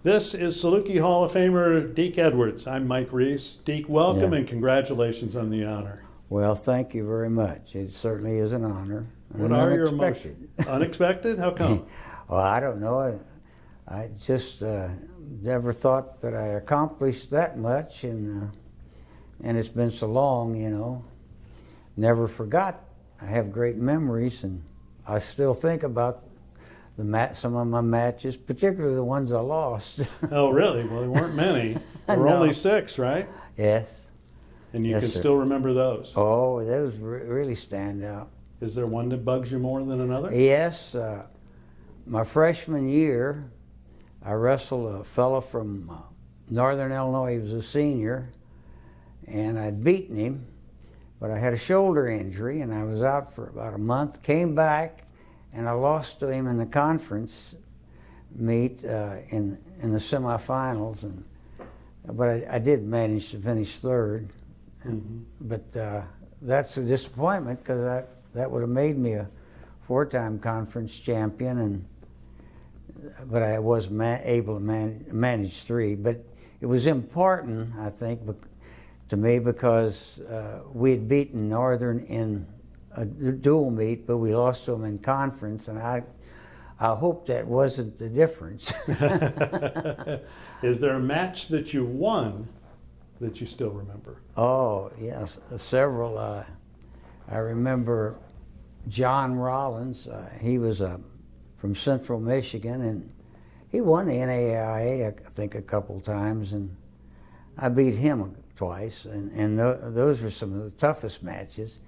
This is Saluki Hall of Famer Deke Edwards. I'm Mike Reese. Deke, welcome and congratulations on the honor. Well, thank you very much. It certainly is an honor. What are your emotions? Unexpected? How come? Well, I don't know. I just never thought that I accomplished that much, and it's been so long, you know. Never forgot. I have great memories, and I still think about some of my matches, particularly the ones I lost. Oh, really? Well, there weren't many. There were No. only 6, right? Yes. And you Yes, can sir. still remember those. Oh, those really stand out. Is there one that bugs you more than another? Yes. My freshman year, I wrestled a fella from Northern Illinois. He was a senior, and I'd beaten him, but I had a shoulder injury, and I was out for about a month. Came back, and I lost to him in the conference meet in the semifinals, but I did manage to finish third. But that's a disappointment, because that would have made me a 4-time conference champion, but I was able to manage 3. But it was important, I think, to me, because we had beaten Northern in a dual meet, but we lost to them in conference, and I hope that wasn't the difference. Is there a match that you won that you still remember? Oh, yes, several. I remember John Rollins. He was from Central Michigan, and he won the NAIA, I think, a couple times, and I beat him twice, and those were some of the toughest matches.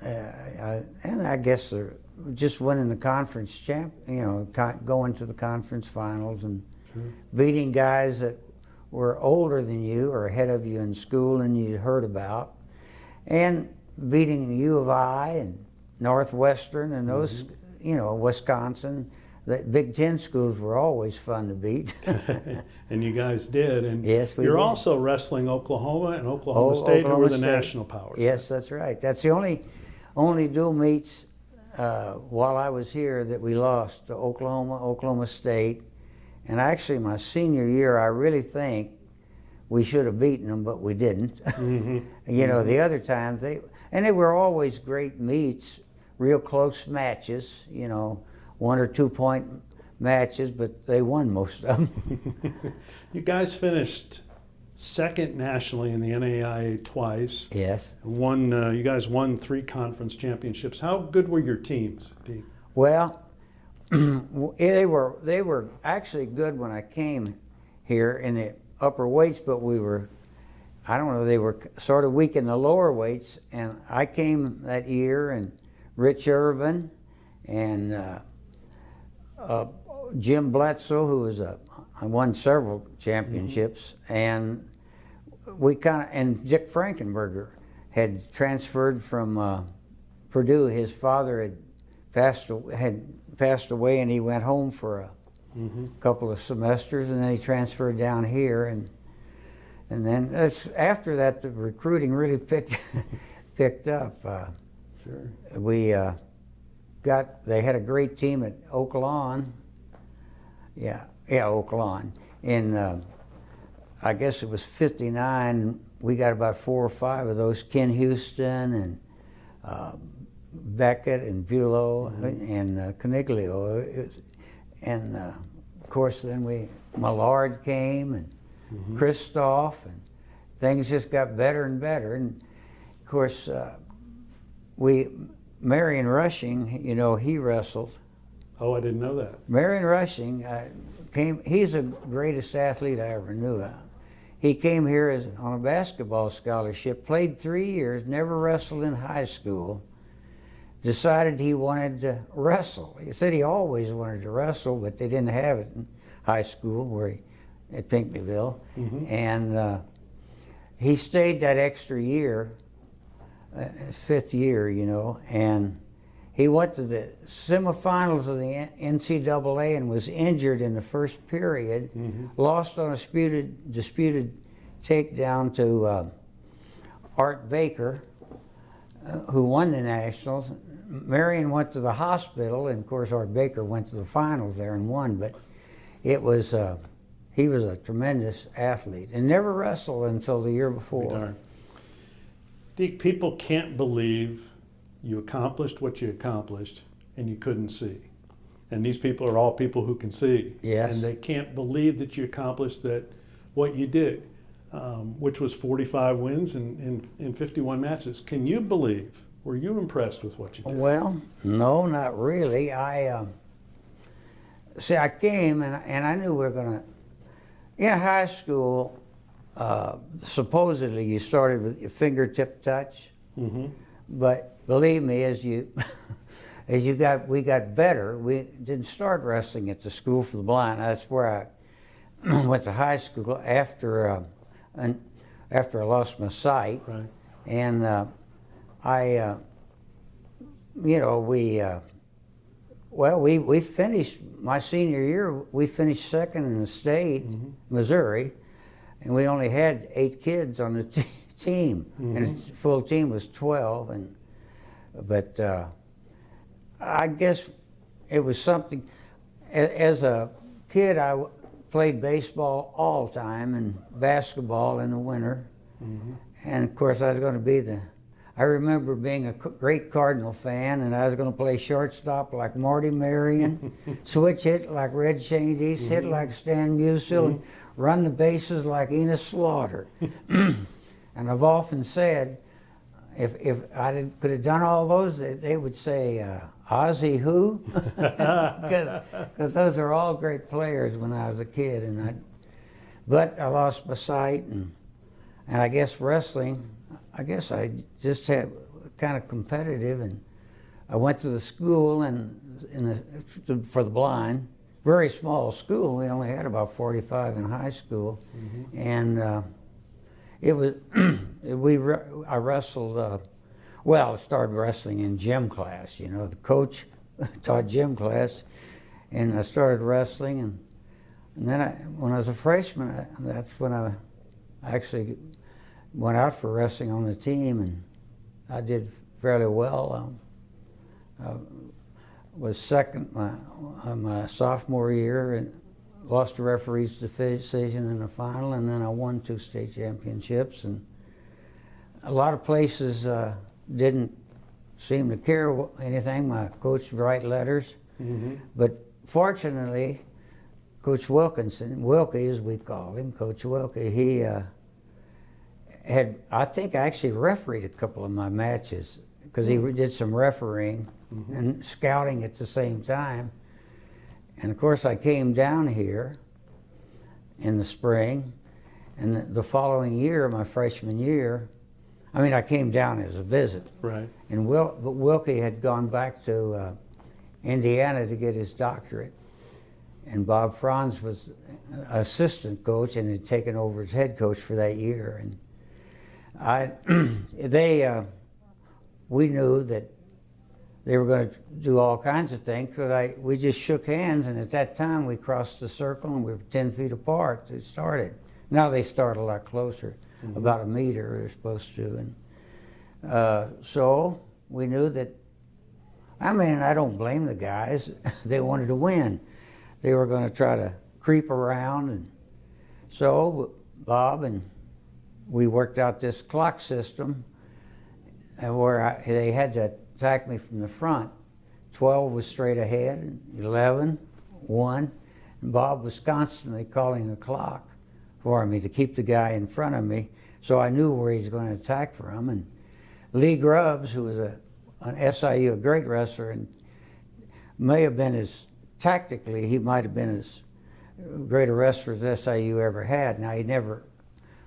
And I guess just winning the conference going to the conference finals and beating guys that were older than you or ahead of you in school and you'd heard about, and beating U of I and Northwestern and those, Wisconsin. The Big Ten schools were always fun to beat. And you guys did. And yes, we you're did. also wrestling Oklahoma and Oklahoma State, who were the national powers. Yes, that's right. That's the only dual meets while I was here that we lost to Oklahoma State. And actually, my senior year, I really think we should have beaten them, but we didn't. The other times, they were always great meets, real close matches, 1 or 2 point matches, but they won most of them. You guys finished second nationally in the NAIA twice. Yes. You guys won 3 conference championships. How good were your teams, Deke? Well, they were actually good when I came here in the upper weights, but they were sort of weak in the lower weights. And I came that year, and Rich Irvin and Jim Bledsoe, who I won several championships, and and Dick Frankenberger had transferred from Purdue. His father had passed away, and he went home for a couple of semesters, and then he transferred down here, and then after that the recruiting really picked up. Sure. They had a great team at Oaklawn. Yeah, Oaklawn. In I guess it was '59. We got about 4 or 5 of those. Ken Houston and Beckett and Bulow and Coniglio. And of course, then Millard came, and Christoph, and things just got better and better. And of course, Marion Rushing, he wrestled. Oh, I didn't know that. Marion Rushing he's the greatest athlete I ever knew. He came here on a basketball scholarship, played 3 years, never wrestled in high school, decided he wanted to wrestle. He said he always wanted to wrestle, but they didn't have it in high school at Pinckneyville. And he stayed that extra year, 5th year, and he went to the semifinals of the NCAA and was injured in the first period, lost on a disputed takedown to Art Baker, who won the Nationals. Marion went to the hospital, and of course Art Baker went to the finals there and won, but it was, he was a tremendous athlete and never wrestled until the year before. Darn. Deke, people can't believe you accomplished what you accomplished and you couldn't see. And these people are all people who can see. Yes. And they can't believe that you accomplished what you did, which was 45 wins in 51 matches. Can you believe? Were you impressed with what you did? Well, no, not really. See, I came and I knew we were going to, in high school, supposedly you started with your fingertip touch, but believe me, as we got better. We didn't start wrestling at the School for the Blind. That's where I went to high school after I lost my sight, Right. and we finished my senior year. We finished second in the state, Missouri, and we only had 8 kids on the team, and the full team was 12. But I guess it was something. As a kid, I played baseball all the time and basketball in the winter, and of course I was going to be I remember being a great Cardinal fan, and I was going to play shortstop like Marty Marion, switch hit like Red Shane hit like Stan Musial, and run the bases like Enos Slaughter. And I've often said, if I could have done all those, they would say, Ozzy who? Because those are all great players when I was a kid. But I lost my sight, and I guess wrestling, I guess I just had kind of competitive, and I went to the school for the blind, very small school. We only had about 45 in high school, and it was I wrestled. I started wrestling in gym class. The coach taught gym class, and I started wrestling, and then when I was a freshman, that's when I actually went out for wrestling on the team, and I did fairly well. I was second my sophomore year and lost a referee's decision in the final, and then I won 2 state championships. And a lot of places didn't seem to care anything. My coach would write letters, but fortunately, Coach Wilkinson, Wilkie as we call him, Coach Wilkie, he I think I actually refereed a couple of my matches because he did some refereeing and scouting at the same time. And of course I came down here in the spring, and the following year, my freshman year, I came down as a visit. Right. And but Wilkie had gone back to Indiana to get his doctorate, and Bob Franz was assistant coach and had taken over as head coach for that year. And we knew that they were going to do all kinds of things, because we just shook hands, and at that time we crossed the circle and we were 10 feet apart. It started. Now they start a lot closer, about 1 meter they're supposed to. And so we knew that, I don't blame the guys. They wanted to win. They were going to try to creep around, and so Bob and we worked out this clock system, and where they had to attack me from the front. 12 was straight ahead, and 11, 1, and Bob was constantly calling the clock for me to keep the guy in front of me, so I knew where he was going to attack from. And Lee Grubbs, who was an SIU, a great wrestler, and may have been tactically, he might have been as great a wrestler as SIU ever had. Now, he never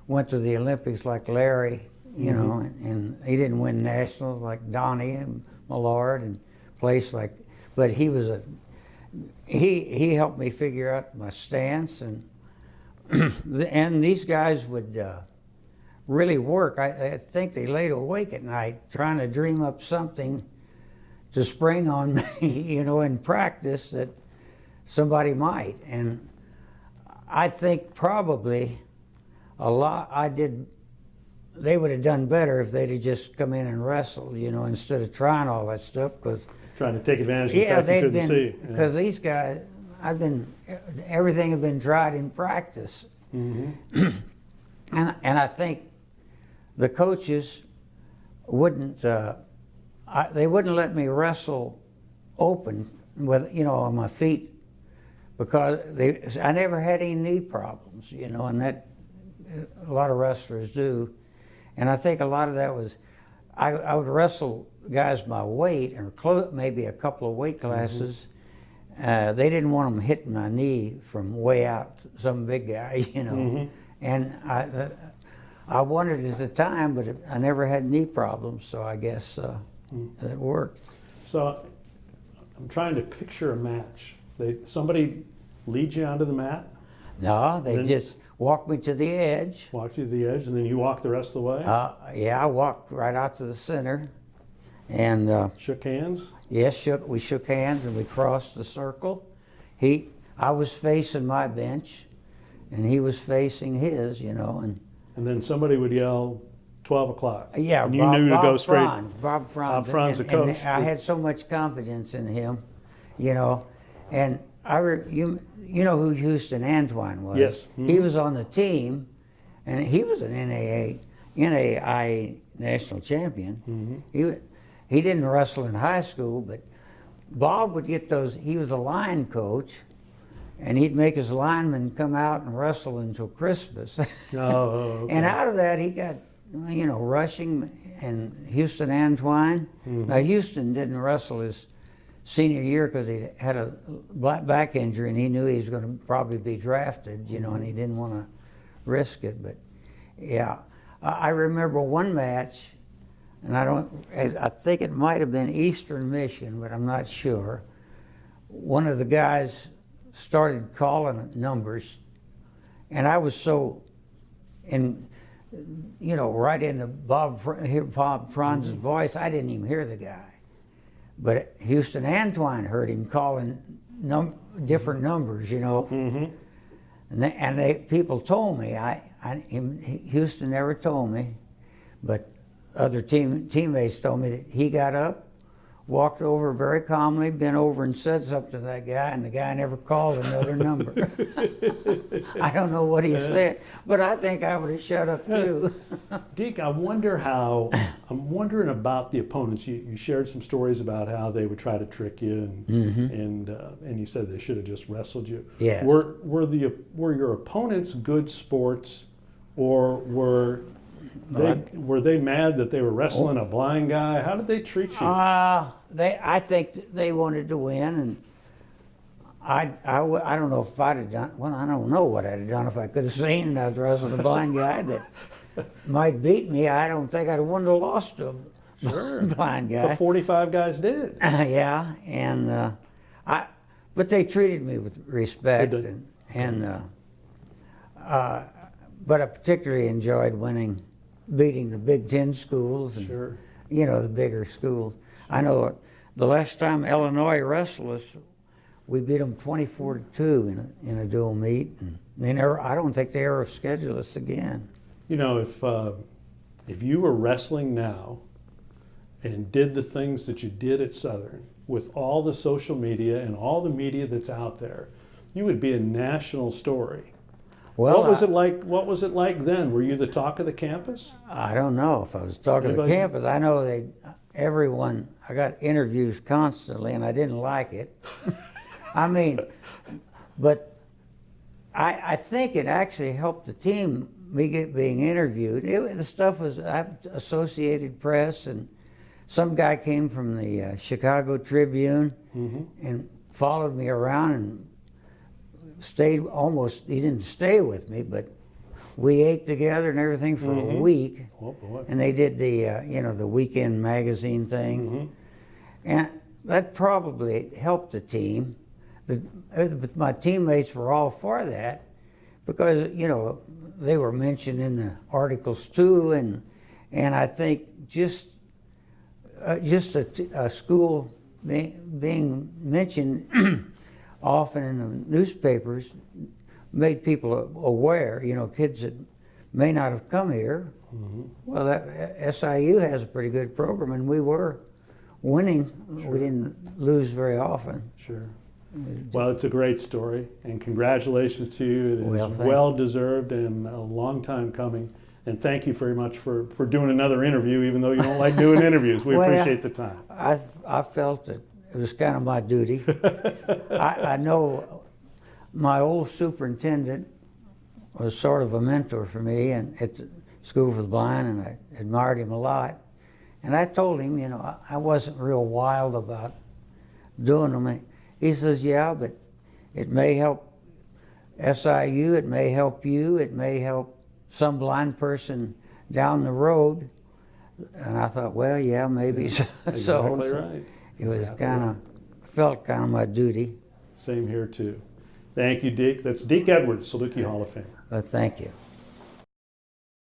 went to the Olympics like Larry, and he didn't win nationals like Donnie and Millard and place like, but he was he helped me figure out my stance, and and these guys would really work. I think they laid awake at night trying to dream up something to spring on me, in practice that somebody might. And I think probably they would have done better if they'd have just come in and wrestled, instead of trying all that stuff. Cause trying to take advantage of the fact you couldn't see. Because these guys, everything had been tried in practice. Mm-hmm. And I think the coaches wouldn't, they wouldn't let me wrestle open with, on my feet, because I never had any knee problems, and that a lot of wrestlers do. And I think a lot of that was, I would wrestle guys my weight, or maybe a couple of weight classes. Mm-hmm. They didn't want them hitting my knee from way out, some big guy, Mm-hmm. And I wanted it at the time, but I never had knee problems, so I guess it worked. So I'm trying to picture a match. Somebody leads you onto the mat? No, they just walked me to the edge. Walked you to the edge, and then you walk the rest of the way? Yeah, I walked right out to the center. And shook hands? Yes, we shook hands, and we crossed the circle. I was facing my bench, and he was facing his, and then somebody would yell, 12 o'clock. Yeah, and you knew to go straight. Bob Franz. Bob Franz, the coach. And I had so much confidence in him, And you know who Houston Antoine was? Yes. Mm-hmm. He was on the team, and he was an NAIA national champion. Mm-hmm. He didn't wrestle in high school, but Bob would get those. He was a line coach, and he'd make his linemen come out and wrestle until Christmas. Oh, okay. And out of that, he got, rushing and Houston Antoine. Mm-hmm. Now, Houston didn't wrestle his senior year because he had a back injury, and he knew he was going to probably be drafted, and he didn't want to risk it. But, yeah, I remember one match, and I think it might have been Eastern Mission, but I'm not sure. One of the guys started calling numbers, and I was so right into Bob Franz's voice, I didn't even hear the guy. But Houston Antoine heard him calling different numbers, Mm-hmm. And people told me. Houston never told me, but other teammates told me that he got up, walked over very calmly, bent over and said something to that guy, and the guy never called another number. I don't know what he said, but I think I would have shut up too. Deke, I'm wondering about the opponents. You shared some stories about how they would try to trick you, and you said they should have just wrestled you. Yes. Were your opponents good sports, or were they mad that they were wrestling a blind guy? How did they treat you? I think they wanted to win, and I don't know if I'd have done. Well, I don't know what I'd have done if I could have seen and I was wrestling a blind guy that might beat me. I don't think I'd have won or lost to a blind guy. The 45 guys did. Yeah, and but they treated me with respect, but I particularly enjoyed beating the Big Ten schools and Sure. The bigger schools. I know the last time Illinois wrestled us, we beat them 24-2 in a dual meet, and I don't think they ever scheduled us again. If you were wrestling now and did the things that you did at Southern with all the social media and all the media that's out there, you would be a national story. Well, what was it like then? Were you the talk of the campus? I don't know if I was talking to the campus. I know I got interviews constantly, and I didn't like it. But I think it actually helped the team, being interviewed. The stuff was Associated Press, and some guy came from the Chicago Tribune and followed me around and he didn't stay with me, but we ate together and everything for a week. Oh, boy. And they did the weekend magazine thing. And that probably helped the team. But my teammates were all for that because, they were mentioned in the articles too. And I think just a school being mentioned often in the newspapers made people aware, kids that may not have come here. Well, SIU has a pretty good program, and we were winning. Sure. We didn't lose very often. Sure. Well, it's a great story, and congratulations to you. It is Well, well deserved and a long time coming. And thank you very much for doing another interview, even though you don't like doing interviews. We Well, appreciate the time. I felt that it was kind of my duty. I know my old superintendent was sort of a mentor for me and at the School for the Blind, and I admired him a lot. And I told him, you know, I wasn't real wild about doing them. He says, yeah, but it may help SIU, it may help you, it may help some blind person down the road. And I thought, well, yeah, maybe so. Exactly right. It was Exactly kind of, felt kind of my duty. Same here, too. Thank you, Deke. That's Deke Edwards, Saluki Hall of Fame. But thank you.